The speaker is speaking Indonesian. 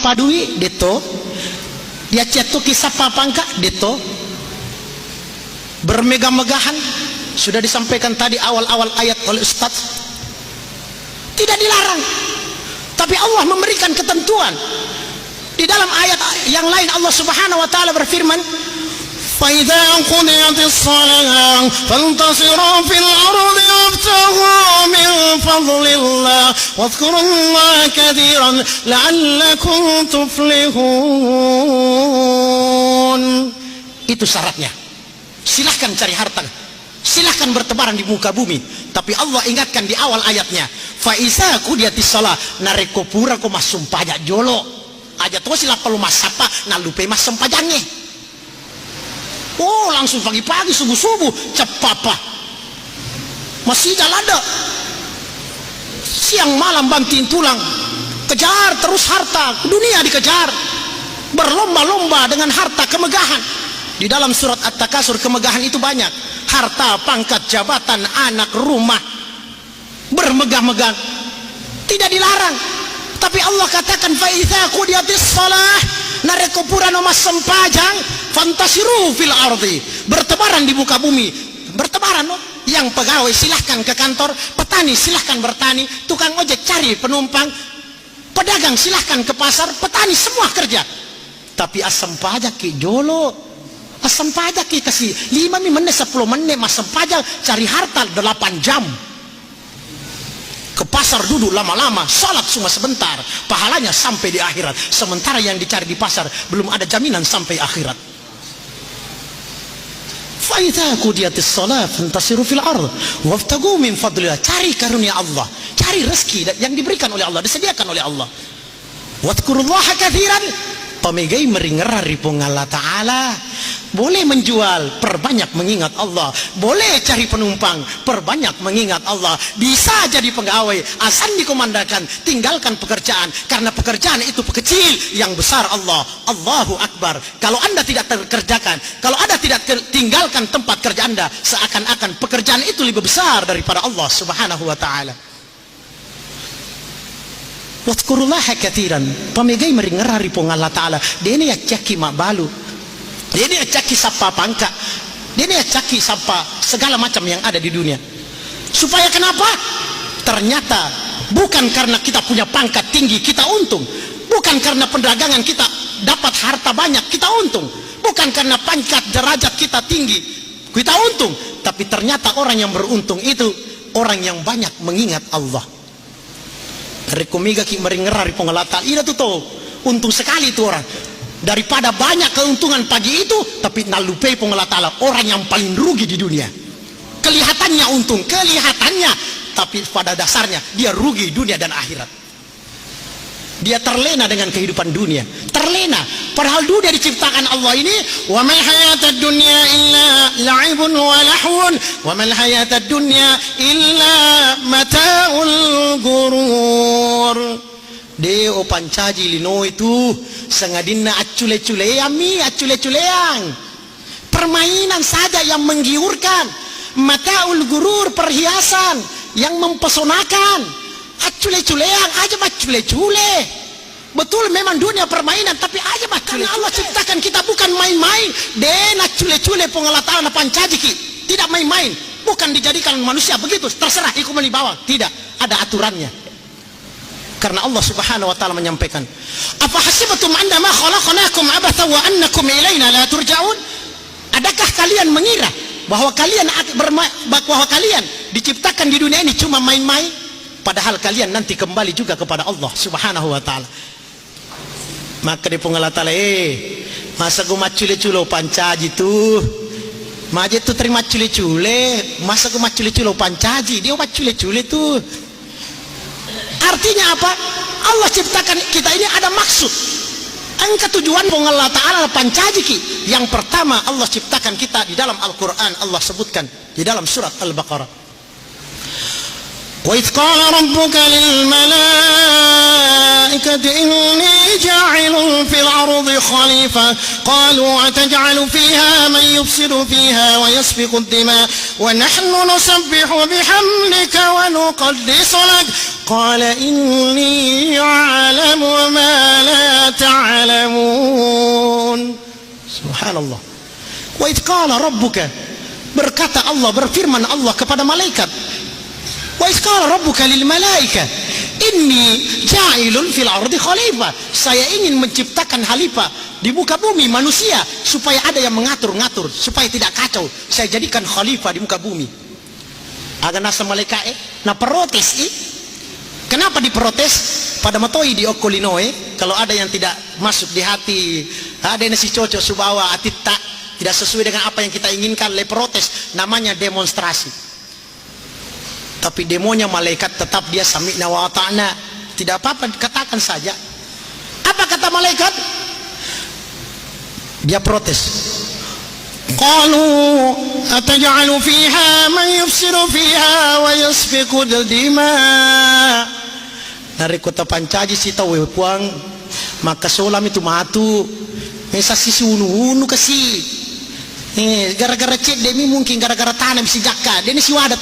padui deto, dia cetuki sapa pangka deto, bermegah-megahan. Sudah disampaikan tadi awal-awal ayat oleh Ustaz, tidak dilarang, tapi Allah memberikan ketentuan. Di dalam ayat yang lain Allah Subhanahu wa taala berfirman, فَإِذَا قُضِيَتِ الصَّلَاةُ فَانْتَشِرُوا فِي الْأَرْضِ وَابْتَغُوا مِنْ فَضْلِ اللَّهِ وَاذْكُرُوا اللَّهَ كَثِيرًا لَعَلَّكُمْ تُفْلِحُونَ. Itu syaratnya. Silahkan cari harta, silahkan bertebaran di muka bumi, tapi Allah ingatkan di awal ayatnya, فَإِذَا قُضِيَتِ الصَّلَاةُ nareko pura ko masumpajak jolo aja tuh sila perlu masapa nalupe masumpajangnya. Oh, langsung pagi-pagi subuh-subuh cepapa masih jalan ada siang malam banting tulang, kejar terus harta dunia, dikejar berlomba-lomba dengan harta kemegahan. Di dalam surat At-Takasur kemegahan itu banyak, harta, pangkat, jabatan, anak, rumah, bermegah-megah, tidak dilarang. Tapi Allah katakan fa'idza qudiyatis shalah nareko pura no masempajang fantasiru fil ardi, bertebaran di muka bumi, bertebaran no. Yang pegawai silahkan ke kantor, petani silahkan bertani, tukang ojek cari penumpang, pedagang silahkan ke pasar, petani semua kerja. Tapi asam pajak ki jolo, asam pajak ki kasih 5 menit 10 menit masam pajak cari harta 8 jam. Ke pasar duduk lama-lama, salat cuma sebentar, pahalanya sampai di akhirat. Sementara yang dicari di pasar belum ada jaminan sampai akhirat. Fa'idza qudiyatis shalah fantasiru fil ardh wabtagu min fadlillah, cari karunia Allah, cari rezeki yang diberikan oleh Allah, disediakan oleh Allah. Wadhkurullaha katsiran, pamegai meringerari Allah Ta'ala. Boleh menjual, perbanyak mengingat Allah. Boleh cari penumpang, perbanyak mengingat Allah. Bisa jadi pegawai, asal dikomandakan, tinggalkan pekerjaan, karena pekerjaan itu kecil, yang besar Allah. Allahu Akbar. Kalau anda tidak terkerjakan, kalau anda tidak tinggalkan tempat kerja anda, seakan-akan pekerjaan itu lebih besar daripada Allah Subhanahu wa Ta'ala. Wadhkurullaha katsiran, pamegai meringerari Allah Ta'ala. Dia ini ya caki mak balu, dia ini caki sapa pangka, dia ini caki sapa segala macam yang ada di dunia. Supaya kenapa? Ternyata bukan karena kita punya pangkat tinggi kita untung, bukan karena perdagangan kita dapat harta banyak kita untung, bukan karena pangkat derajat kita tinggi kita untung, tapi ternyata orang yang beruntung itu orang yang banyak mengingat Allah. Rekomiga ki meringerari pengelatan ida tuh toh, untung sekali itu orang. Daripada banyak keuntungan pagi itu, tapi nalupe pengelatan orang yang paling rugi di dunia. Kelihatannya untung, kelihatannya, tapi pada dasarnya dia rugi dunia dan akhirat. Dia terlena dengan kehidupan dunia, terlena. Padahal dunia diciptakan Allah ini, wa mal hayatad dunya illa la'ibun wa lahwun, wa mal hayatad dunya illa mata'ul gurur. Deo pancaji lino itu sengadina acule-culeami, acule-culeang, permainan saja yang menggiurkan, mata'ul gurur, perhiasan yang mempesonakan, acule-culeang aja macule-cule. Betul memang dunia permainan, tapi aja karena Allah ciptakan kita bukan main-main. Dena cule-cule pengelatan pancaji ki, tidak main-main, bukan dijadikan manusia begitu terserah ikut di bawah, tidak, ada aturannya. Karena Allah Subhanahu wa Ta'ala menyampaikan, apa hasibatum annama khalaqnakum abatha wa annakum ilaina la turja'un? Adakah kalian mengira bahwa kalian diciptakan di dunia ini cuma main-main, padahal kalian nanti kembali juga kepada Allah Subhanahu wa Ta'ala. Maka di pengelatala masa gua macule-culo pancaji tuh maje tuh terima cule-cule, masa gua macule-culo pancaji dia macule-cule tuh. Artinya apa? Allah ciptakan kita ini ada maksud. Angka tujuan Allah Ta'ala pancaji ki. Yang pertama Allah ciptakan kita di dalam Al-Quran, Allah sebutkan di dalam surat Al-Baqarah. وإذ قال ربك للملائكة إني جاعل في الأرض خليفة قالوا أتجعل فيها من يفسد فيها ويسفك الدماء ونحن نسبح بحمدك ونقدس لك قال إني أعلم ما لا تعلمون. Subhanallah. Wa idh qala rabbuka, berkata Allah, berfirman Allah kepada malaikat. Wa idh qala rabbuka lil malaika inni ja'ilun fil ardi khalifah, saya ingin menciptakan khalifah di muka bumi manusia supaya ada yang mengatur-ngatur supaya tidak kacau. Saya jadikan khalifah di muka bumi. Aga nasa malaikat na protes kenapa diprotes? Pada matoi di okolinoe, kalau ada yang tidak masuk di hati, ada yang si cocok subawa atita tidak sesuai dengan apa yang kita inginkan, le protes, namanya demonstrasi. Tapi demonya malaikat tetap dia sami'na wa ata'na, tidak apa-apa, katakan saja. Apa kata malaikat? Dia protes. Qalu ataj'alu fiha man yufsidu fiha wa yasfiku dima. Dari kota Pancaji si tahu puang maka solam itu matu mesa sisi unu kasih gara-gara cek demi mungkin gara-gara tanam si jakka deni si wadah